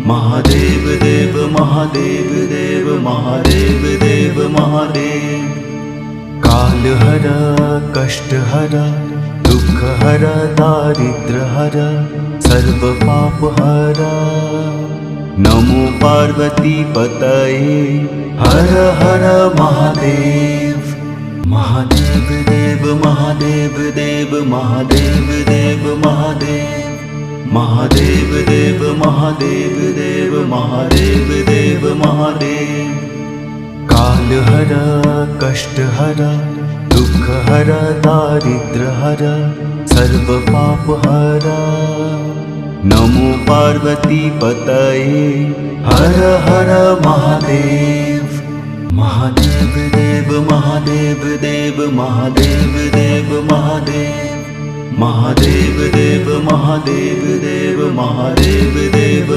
महादेव देव महादेव देव महादेव देव महादेव। काल हर कष्ट हर दुख हर दारिद्र हर सर्व पाप हर। नमो पार्वती पतये हर हर महादेव। महादेव देव महादेव देव महादेव देव महादेव। महादेव देव महादेव देव महादेव देव महादेव। काल हर कष्ट हर दुख हर दारिद्र हर सर्व पाप हर। नमो पार्वती पतये हर हर महादेव। महादेव देव महादेव देव महादेव देव महादेव। महादेव देव महादेव देव महादेव देव